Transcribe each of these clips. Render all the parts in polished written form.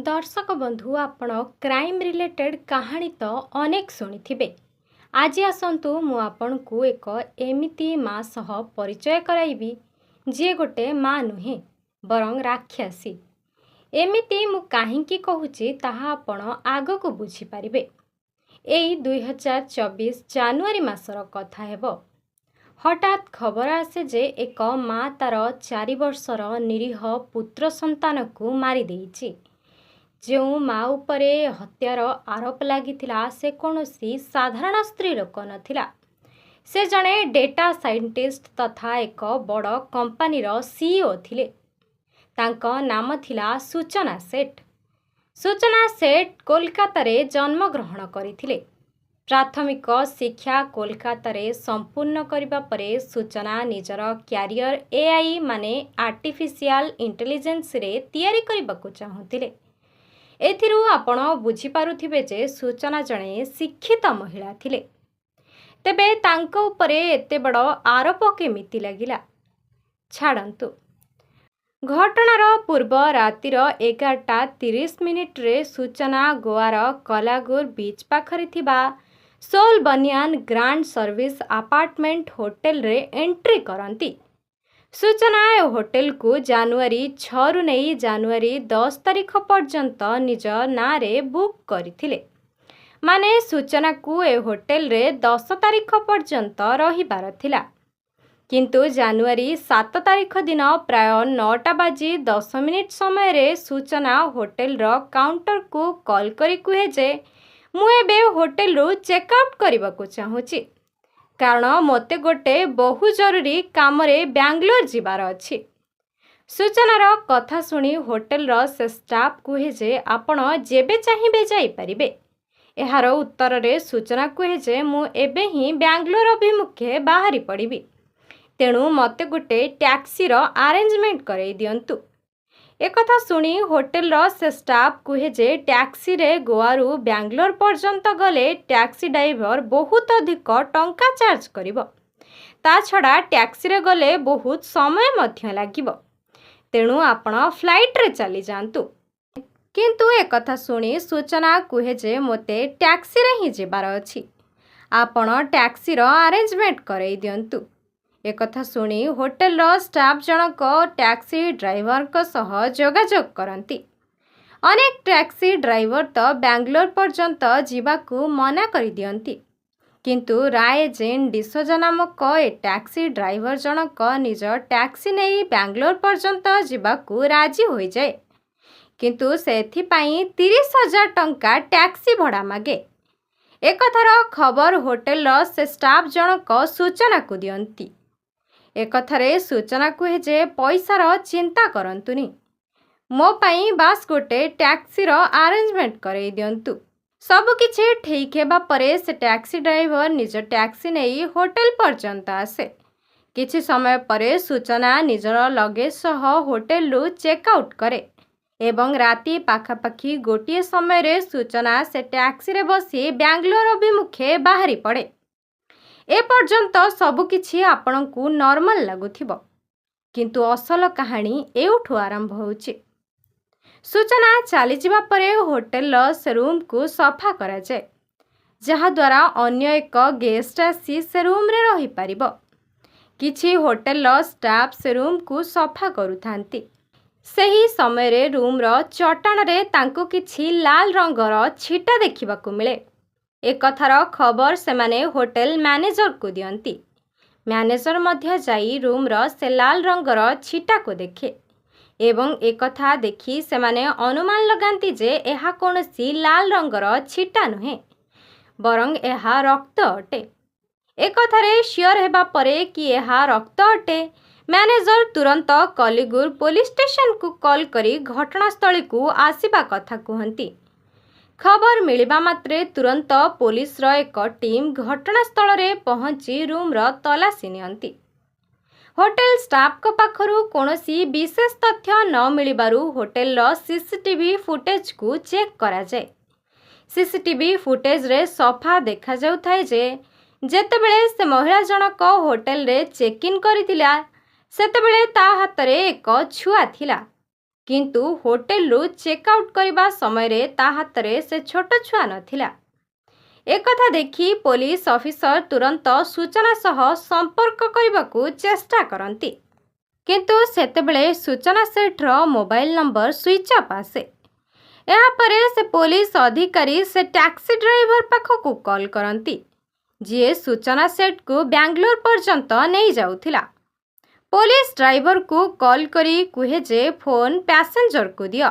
दर्शक बंधु आपण क्राइम रिलेटेड कहानी तो अनेक शुणी आज आसतु मु आपण को एक एमिति माँ सह परिचय कराइबी जी गोटे माँ नुहे बरं राक्षसी। एमिति मु काहींकी कहूची ताहा आपण आग को बुझी पारिबे। एई 2024 जानुआरी मासर कथा हेबो। हठात खबर आसे जे एक माँ तार 4 वर्षर निरीह पुत्र संतान को मारी देइछि। जो माँ उपरे हत्यार आरोप लागिथिला से कौनसी साधारण स्त्री लोक नथिला। से जणे डेटा साइंटिस्ट तथा एक बड़ कंपानीर सीईओ थिले। तांको नाम थिला सूचना सेठ। सूचना सेठ कोलकातारे जन्म ग्रहण करिथिले। प्राथमिक शिक्षा कोलकातारे संपूर्ण करिबा परे सूचना निजर क्यारियर एआई माने आर्टिफिशियल इंटेलिजेंस रे तयारी करबाकू चाहुथिले। एथिरु आपण बुझी पारुथिबे जे सूचना जणे शिक्षित महिला थिले। तेबे तांको उपरे एते बड़ आरोप केमिति लागिला छाड़ंतु। घटनार पूर्व रातिर 11:30 रे सूचना गोवार कलागुर बीच पाखरे थिबा सोल बनियान ग्रांड सर्विस अपार्टमेंट होटेल रे एंट्री करंती। सूचना होटेल को जानुआरी 6 रु नहीं जानुआरी 10 तारीख पर्यंत निज ना रे बुक करथिले। माने सूचना को ए होटेल रे 10 तारीख पर्यंत रहिबार थिला। किंतु जानुआरी 7 तारीख दिन प्राय 9:10 समय रे सूचना होटेल रो काउंटर को कॉल करी कुहे जे मु एबे होटेल रो चेकआउट करबाकू चाहूची कारण मते गोटे बहु जरूरी काम रे बेंगलोर जिबार अछि। सूचनार कथा सुनी होटेल रो से स्टाफ कुहे जे आपण जेबे चाहिबे जाई परिबे। एहार उत्तर रे सूचना कुहे जे मु एबे ही बेंगलोर अभिमुखे बाहरी पड़िबी। तेणु मते गोटे टैक्सी रो अरेंजमेंट करई दियंतु। एकथा सुनी होटेल रो से स्टाफ कुहे जे टैक्सी रे गोवारू बेंगलोर पर्यंत गले टैक्सी ड्राइवर बहुत अधिक टंका चार्ज करिवो। ता छड़ा टैक्सी रे गले बहुत समय मध्य लागिवो। तेणु आपण फ्लाइट रे चली जांतु। किंतु एकथा सुनी सूचना कुहे जे मोते टैक्सी रे ही जिबार अछि। आपण टैक्सी रो अरेंजमेंट करई दियंतु। एकथा सुनी होटेल रो स्टाफ जनक टैक्सी ड्राइवर को सह जोगाजोग करंती। अनेक टैक्सी ड्राइवर तो बेंगलोर पर्यंत जीवाकू मना करि दियंती। किंतु राय जेन डिसोजा नामक ए टैक्सी ड्राइवर जनक निज टैक्सी नहीं बेंगलोर पर्यंत जीवाकू राजी होई जाए। किंतु सेथि पई 30,000 टंका टैक्सी भड़ा मागे। एकथार खबर होटेल रो से स्टाफ जनक सूचना को दियंती। एकथारे सूचना कुहे जे पैसार चिंता करंतुनी, मो पाई बास गोटे टैक्सी रो अरेंजमेंट करई दियंतु। सब किछि ठीक हेबा परे से टैक्सी ड्राइवर निज टैक्सी नहीं होटेल पर्यंत आसे। किछि समय परे सूचना निजर लगेज सह होटेल रु चेकआउट करे एवं राति पाखापाखि गोटिए समय रे सूचना से टैक्सी रे बसी बेंगलोर अभिमुखे बाहरी पड़े। ए पर्यंत सबकिछि आपणकू नॉर्मल लागुथिबो। किंतु असल कहानी एउठू आरंभ होउछि। सूचना चली जिबा परे होटेल से रूम को सफा करा जाए, जहा द्वारा अन्य एक गेस्ट आसी से रूम रे रही पारिबो। किछि होटेल स्टाफ से रूम को सफा करूथांती। सही समय रे रूम रो चटाण रे तांको किछि लाल रंगर छिटा देखिबाकू मिले। एक कथार खबर से माने होटेल मैनेजर को दियंती। मैनेजर मध्य जाई रूम रो से लाल रंगर छिटा को देखे एवं एक कथा देखी से माने अनुमान लगांती जे एहा कोनसी लाल रंगर छिटा नुहे बरंग एहा रक्त अटे। एक कथारे श्योर हेबा परे कि एहा रक्त अटे, मैनेजर तुरंत कलिगुर पुलिस स्टेशन को कॉल करी घटनास्थली को आसीबा कथा कहंती। खबर मिलिबा मात्रे तुरंत पुलिस रो एक टीम घटनास्थल रे पहुंची रूम रो तलाशी नियंती। होटेल स्टाफ को पाखरु कोनोसी विशेष तथ्य न मिलिबारु होटेल रो सीसीटीवी फुटेज को चेक करा जाए। सीसीटीवी फुटेज रे सफा देखा जाउथाय जे जेतेबेले से महिला जनक होटेल रे चेक इन करितिला सेतेबेले ता हाथ रे एक छुआ थिला। किंतु होटेलरू चेकआउट करने समय ता हाथ में से छोट छुआ नथिला। एक कथा देखी पुलिस ऑफिसर तुरंत सूचना सह संपर्क करने को चेष्टा करती, किंतु सेतेबेले सूचना सेट्र मोबाइल नंबर स्विच ऑफ आसे। यापर से पुलिस अधिकारी से टैक्सी ड्राइवर पाखक कॉल करती, जी सूचना सेट को बेंगलोर पर्यंत नहीं जाउथिला। पुलिस ड्राइवर को कॉल करी कहे जे फोन पैसेंजर को दियो।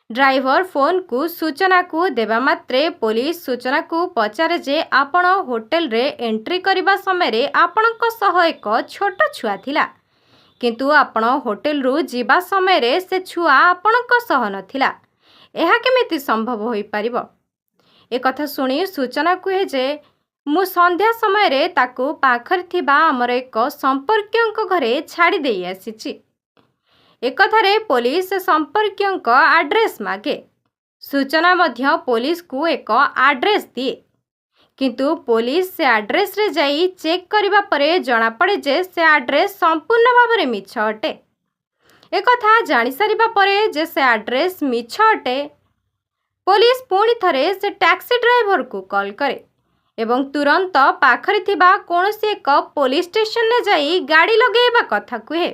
ड्राइवर फोन को सूचना को देवा मात्रे पुलिस सूचना को पचारे जे आपण होटेल रे एंट्री करने समय आपणक सह एक छोट छुआ थिला, किंतु आपण होटेल रू जीवा समय रे से छुआ आपणक सह नथिला। एहा केमिति संभव होई पारिबो? ए कथा सुनी सूचना कहे जे मु संध्या समय रे ताकू पाखरे थिबा हमर एक संपर्कियों घरे छाड़ी देई आसीची। एकथारे पुलिस संपर्कियों आड्रेस मागे। सूचना मध्य पुलिस को एक आड्रेस दिए, किंतु पुलिस से आड्रेस रे जाई चेक करिबा परे जणा पड़े जे से आड्रेस संपूर्ण भाव में मिछ अटे। एकथा जानि सारिबा परे जे से आड्रेस मिछ अटे, पुलिस पुणी थरे से टैक्सी ड्राइवर को कॉल करे एवं तुरंत पाखरे थिबा कोनोसी एक पुलिस स्टेशन ने जाई गाड़ी लगेबा कथा कहे।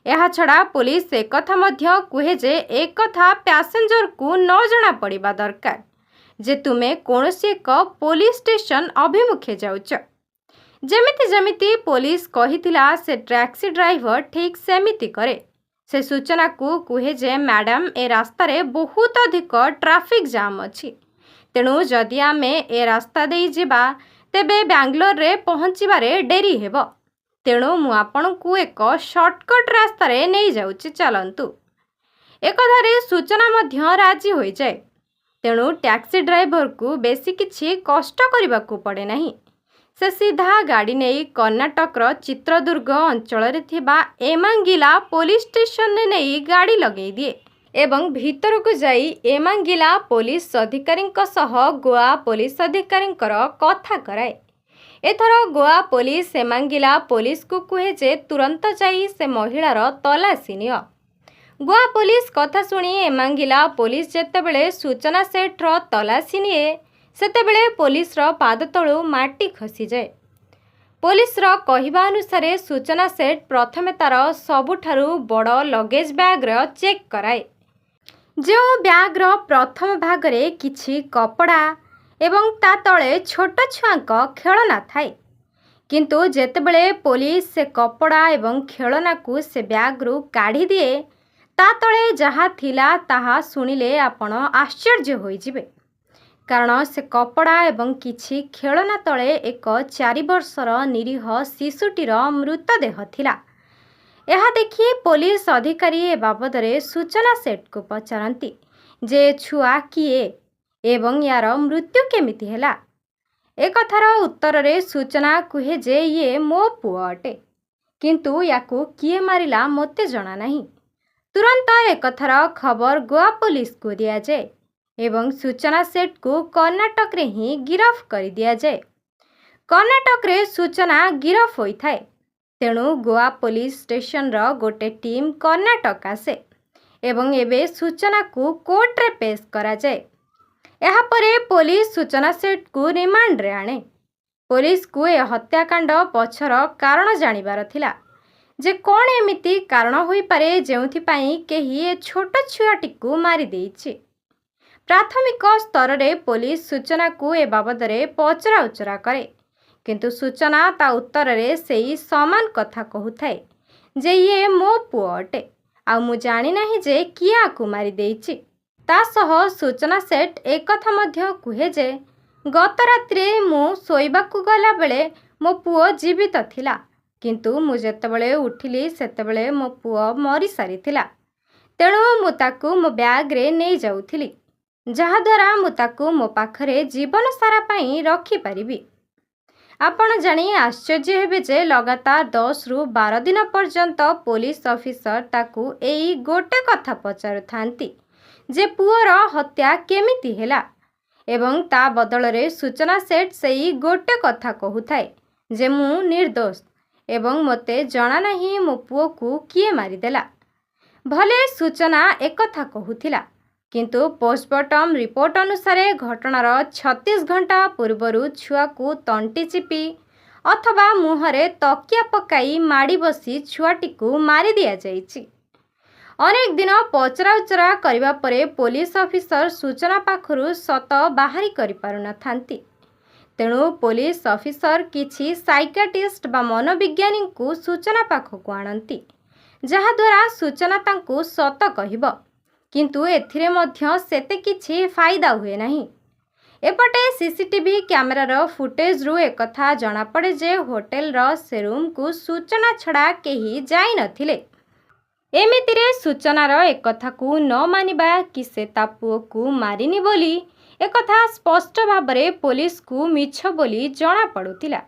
यह छड़ा पुलिस एक कथा मध्य कहे जे एक कथा पैसेंजर को न जना पड़िबा दरकार जे तुमे कोनोसी एक पुलिस स्टेशन अभिमुखे जाउच। जेमिति जेमिति पुलिस कहिथिला से टैक्सी ड्राइवर ठीक सेमिति करे। से सूचना को कहे जे मैडम ए रास्ता रे बहुत अधिक ट्रैफिक जाम अछि, तेणु जदि आमे ए रास्ता देई जिबा तेबे बेंगलोर रे पहुँचबारे डेरी हेबो, तेणु मु आपणकु एक शॉर्टकट रास्ता रे नहीं जाउची, चलंतु। एकधारे सूचना मध्य राजी हो जाए, तेणु टैक्सी ड्राइवर को बेसी किछि कष्ट करबा को पड़े नहीं। से सीधा गाड़ी नहीं कर्नाटकर चित्रदुर्ग अंचल रे थिबा एमांगिला पुलिस स्टेशन ने नहीं गाड़ी लगे दिए एवं भीतर को जाई एमांगिला पुलिस अधिकारी सह गोवा पुलिस अधिकारी कथा कराए। एथर गोवा पुलिस एमांगिला पुलिस को कहे जे तुरंत जाई से महिलार तलाशी नियो। गोवा पुलिस कथा शुणी एमांगिला पुलिस जेतेबेले सूचना सेट्र तलाशी निए सेतेबेले पुलिसर पाद तळु माटी खसी जाए। पुलिसर कहिबा अनुसार सूचना सेट प्रथमे तार सबुठारु बड़ लगेज बैग चेक कराए। जो बैग प्रथम भागरे किछि कपड़ा एवं ता तले छोट छुआंक खेलना थाए, किंतु जेतेबेले पुलिस से कपड़ा एवं खेलना को से बैग रु काढ़ी दिए ता तले जहा थिला ताहा सुनिले आपण आश्चर्य होई जिवे, कारण से कपड़ा एवं किछि खेलना तले एक 4 वर्षर निरीह शिशुटीर मृतदेह थिला। यह देखि पुलिस अधिकारी ए बाबदरे सूचना सेट को पचारती जे छुआ किए एवं यार मृत्यु केमिति हेला। एक कथार उत्तर रे सूचना कहे जे ये मो पुओ अटे, किंतु याकू किए मारिला मोते जना नहीं। तुरंत एक कथार खबर गोवा पुलिस को दिया जाए एवं सूचना सेट को कर्नाटक रे ही गिरफ कर दिया जाए। कर्नाटक रे सूचना गिरफ होई थाए, तेणु गोवा पुलिस स्टेशन रो गोटे टीम कर्नाटक आसे एवं एबे सूचना को कोर्ट रे पेश करा जाए। यहाँ परे पुलिस सूचना सेट को रिमांड रे आने। पुलिस को ए हत्याकांड पछर कारण जानिबार थिला जे कौन एमिति कारण होई पारे जेउथि पई केही ए छोट छुआटी को मारी देइछि। प्राथमिक स्तर रे पुलिस सूचना को ए बाबदरे पचरा उचरा करे, किंतु सूचना ता उत्तर रे सेई समान कथा कहूथाए जे ये मो पुओ अटे आ मु जानि नाही जे किया को मारी देइछि। ता सह सूचना सेट एक कथा मध्य कहे जे गत रात्रि मु सोइबाकू गला बेले मो पुओ जीवित थिला, किंतु मु जेतेबेले उठिली सेतेबेले मो पुओ मरी सारिथिला, तेणु मु ताकू मो बैग रे नहीं जाउथिली, जहा द्वारा मु ताकू मो पाखरे जीवन सारा पई रखी परिबी। आपण जानी आश्चर्य हेबे जे लगातार 10 रु 12 दिन पर्यंत पुलिस ऑफिसर ताकू एई गोटे कथा पचारु थांती जे पुओर हत्या केमिति हेला एवं ता बदल रे सूचना सेट सेई गोटे कथा कहूथाए जे मु निर्दोष एवं मते जना नहीं मो पुओ को किए मारिदेला। भले सूचना एकथा कहूथिला किंतु पोस्टमार्टम रिपोर्ट अनुसार घटनार 36 घंटा पूर्वर छुआ को तंटी चिपी अथवा मुहरे तकिया पकाई माड़ी बसी छुआटी को मारी दिया जाइछि। अनेक दिन पचराउचरा करबा परे पुलिस ऑफिसर सूचना पाखरु सत बाहरी करि पारु नथांती। तेणु पुलिस ऑफिसर किछि साइकियाट्रिस्ट बा मनोविज्ञानी को सूचना पाखकु आणंती, जहा द्वारा सूचना तांकु सत कहिब, किंतु एथिरे मध्य सेते किछि फायदा हुए नाही। एपटे सीसीटीवी कैमेरार फुटेज रु एकथा जना पड़े जे होटेल रो से रूम को सूचना छड़ा केही जाई नथिले। एमितिरे सूचनार एकथा को न मानिबा कि से ता पुओ को मारिनी बोली एकथा स्पष्ट भाबरे पुलिस को मिछ बोली जना पड़ुतिला।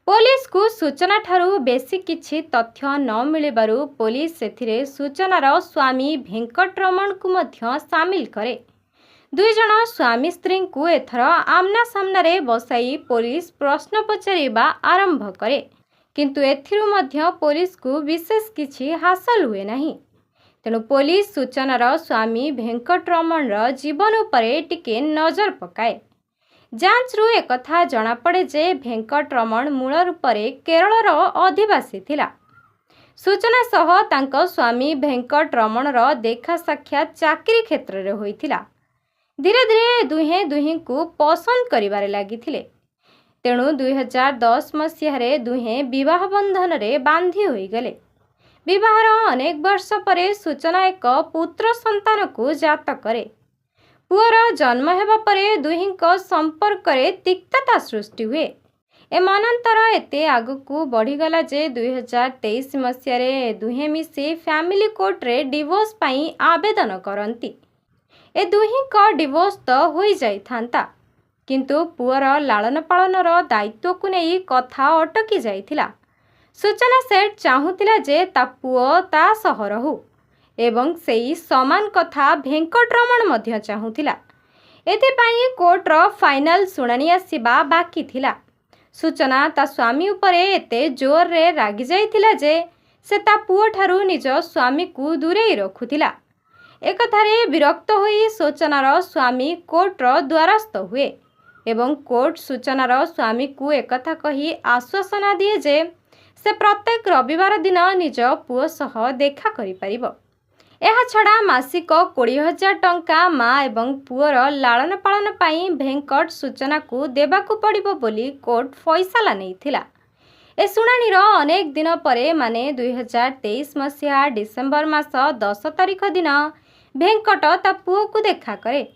पुलिस को सूचना ठारू बेसी किछि तथ्य न मिलिबारु पुलिस सेथिरे सूचनार स्वामी वेंकटरमण को मध्य शामिल करे। दुई जण स्वामी स्त्री को एथर आमना सामना बसाई पुलिस प्रश्न पचारिबा आरंभ करे, किंतु एथिरु मध्य पुलिस को विशेष किछि हासिल हुए नाही। तेणु पुलिस सूचनार स्वामी वेंकटरमण जीवन उपरे टिके नजर पकाए। जांचरू एकथा जना पड़े जे वेंकटरमण मूल रूपरे केरलर अधिवासी थिला। सूचना सह तांको स्वामी वेंकटरमणर देखा साक्षात चाकरी क्षेत्र रे होइथिला। धीरे धीरे दुहे दुही को पसंद करिबारे लागिथिले। तेणु 2010 मसीह दुहे विवाह बंधन रे बांधी होईगले। विवाहर अनेक वर्ष परे सूचना एक पुत्र संतान को जात करे। पुअर जन्म हेबा परे दुहींको संपर्क रे तिक्तता सृष्टि हुए। ए मनांतर एते आगकू बढ़ीगला जे 2023 मसीह दुहे मिसी फैमिली कोर्ट रे डिवोर्स पाई आवेदन करंती। ए दुहींको डिवोर्स तो होई जाई थांता, किंतु पुअर लालन पालनर दायित्व को नहीं कथा अटकी जाइथिला। सूचना सेठ चाहूतिला जे ता पुओ ता सह रहू एवं सेई समान कथा वेंकटरमण मध्य चाहूतिला। एथिपाई कोर्टर फाइनल सुनानी आसीबा बाकी थिला। सूचना ता स्वामी उपरे एते जोर रे रागी जाइथिला जे से ता पुओ ठारू निज स्वामी को दूरेई रखुतिला। एकथारे विरक्त होई सूचनार स्वामी कोर्टर द्वारस्थ हुए एवं कोर्ट सूचनार स्वामी को एकथा कही आश्वासना दिए जे से प्रत्येक रविवार दिन निज पुओ सह देखा करि परिबो। एहा छड़ा मासिक 20,000 टंका माँ एवं पुअर लालन पालन पाई वेंकट सूचना को देबाकू पड़िबो बोली कोर्ट फैसला नैथिला। ए सुनानीर अनेक दिन परे माने 2023 मसीहा डिसेम्बर मास 10 तारिख दिन वेंकट ता पुओ को देखा करे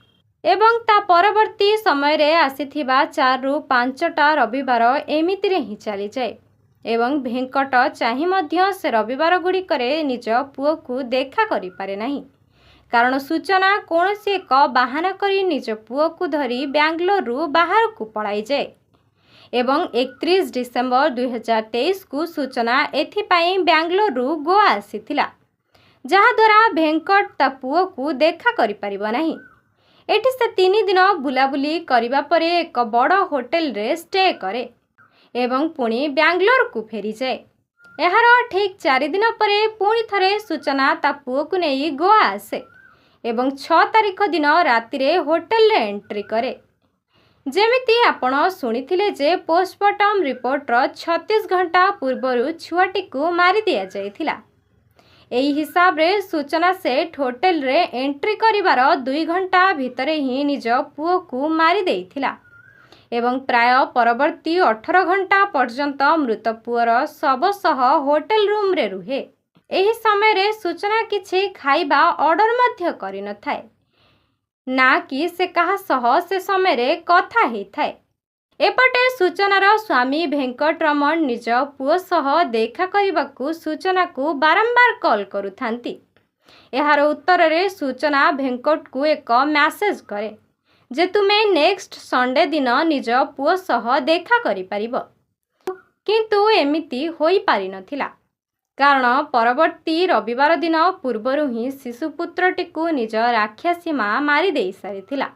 एवं ता परवर्ती समय रे आसीथिबा 4 रु 5टा रविवार एमितिरे ही चली जाए एवं वेंकट चाहि मध्य से रविवार गुड़िकरे निज पुओ को देखा करि पारे नाही, कारण सूचना कौनसी एक बाहाना करी निज पुओ को धरी बेंगलोर रु बाहर को पलाई जाए एवं 31 डिसेम्बर 2023 को सूचना एथिपाई बेंगलोर रु गोवा आसीथिला, जहा द्वारा वेंकट ता पुओ को देखा करि परिबो नाही। एठी से 3 दिन बुलाबुली करिबा परे एक बड़ होटेल रे स्टे करे एवं पुणी बेंगलोर को फेरी जाए। एहार ठीक 4 दिन परे पुणी थरे सूचना ता पुओ को नहीं गोवा आसे एवं 6 तारिख दिन राति रे होटेल रे एंट्री करे। जेमिति आपण सुनिथिले जे पोस्टमार्टम रिपोर्ट 36 घंटा पूर्वरु छुआटी को मारी दिया जाइथिला। एही हिसाब रे सूचना सेठ होटेल रे एंट्री करिवार 2 घंटा भितरे ही निज पुओ को मारी देइथिला एवं प्राय परवर्ती 18 घंटा पर्यंत मृत पुअर शव सह होटेल रूम रे रुहे। एही समय रे सूचना किछि खाइबा ऑर्डर मध्य करि न थाए, ना कि से कहा सह से समय रे कथा हेइ थाए। एपटे सूचनार स्वामी वेंकटरमण निज पुओ सह देखा करबाकू सूचना को बारंबार कॉल करुथांती। एहार उत्तर रे सूचना वेंकट को एक मैसेज करे जे तुमे नेक्स्ट संडे दिन निज पुओ सह देखा करि परिबो, किंतु एमिति होई पारि नथिला, कारण परवर्ती रविवार दिन पूर्वरु ही शिशुपुत्रटी को निज राक्षसी माँ मारी देई सारिथिला।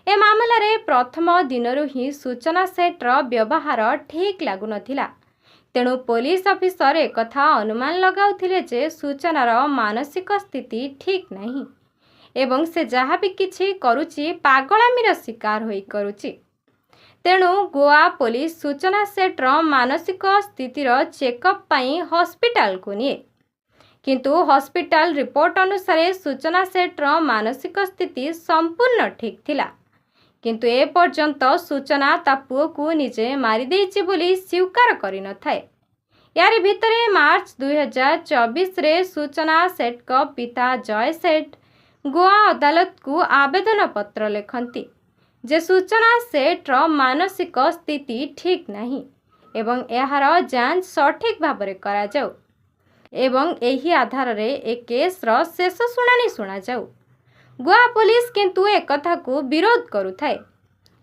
ए मामलारे प्रथम दिनरु ही सूचना सेट्र व्यवहार ठीक लागु नथिला। तेणु पुलिस ऑफिसर एकथा अनुमान लगाउथिले जे सूचनार मानसिक स्थिति ठीक नहीं एवं से जहाँ भी किछि करुछि पागलामीर शिकार होई करुछि। तेणु गोवा पुलिस सूचना सेट्र मानसिक स्थितिर चेकअप पाई हॉस्पिटल को निए, किंतु हॉस्पिटल रिपोर्ट अनुसार सूचना सेट्र मानसिक स्थिति संपूर्ण ठीक थिला, किंतु ए पर्यंत सूचना ता पुओ को निजे मारी देइछि बोली स्वीकार करि न थाए। यारी भितरे मार्च 2024 रे सूचना सेट को पिता जय सेठ गोवा अदालत को आवेदन पत्र लेखंती जे सूचना सेट्र मानसिक स्थिति ठीक नहीं एवं यार जांच सठिक भाव करा जाऊ एवं एही आधार रे ए केस रो शेष शुणानी शुणा जाऊ। गोवा पुलिस किंतु एक कथा को विरोध करुथाए।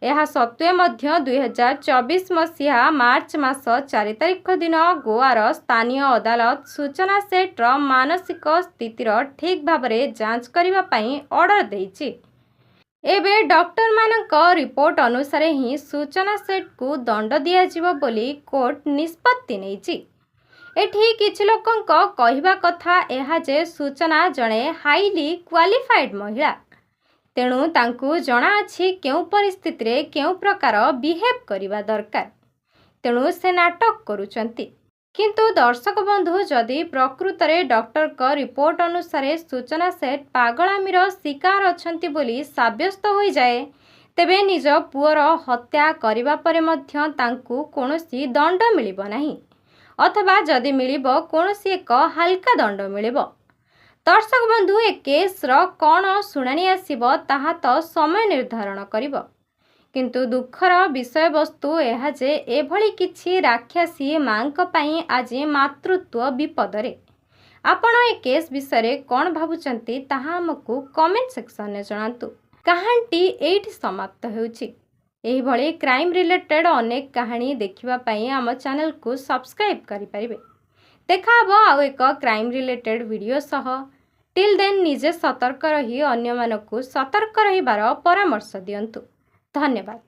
यह सत्वे मध्य 2024 मसीहा मार्च मास 4 तारिख दिन गोवार स्थानीय अदालत सूचना सेट्र मानसिक स्थितिर ठीक भाव जांच करिबा पई ऑर्डर देइछि। एबे डॉक्टर मानक रिपोर्ट अनुसार ही सूचना सेट को दंड दिया जिवो बोली कोर्ट निष्पत्ति नैछि। एठी किछि लोकंक कहिबा कथा एहा जे सूचना जणे हाईली क्वालिफाइड महिला, तेणु तांकु जଣା अछि केउ परिस्थिति रे केउ प्रकार बिहेव करिबा दरकार, तेणु से नाटक करूचंती। किंतु दर्शक बंधु जदि प्रकृत रे डॉक्टर का रिपोर्ट अनुसार सूचना सेट पागलामीर शिकार अछंती बोली साब्यस्त हो जाए, तेबे निज पुअर हत्या करिबा परे मध्य तांकु कोनोसी दंड मिलिबो नाही, अथवा जदि मिलिबो कोनोसी एक हल्का दंड मिलिबो। दर्शक बंधु ए केस रो कोन शुणानी आसीबो ताहा तो समय निर्धारण करिबो, किंतु दुखर विषय वस्तु यह जे एभली किछि राक्षसी मांक पई आज मातृत्व विपदरे। आपण ए केस विषय कौन भावुचंती ताहा हमकु कमेंट सेक्शन में जणांतु। कहानी एठी समाप्त हेउछि। एही भली क्राइम रिलेटेड अनेक कहानी देखिबा पई हम चैनल को सब्सक्राइब करि परिबे। देखा हबो आउ एक क्राइम रिलेटेड वीडियो सह। टिल देन निजे सतर्क रही अन्य मानकु सतर्क रहिबार परामर्श दियंतु। धन्यवाद।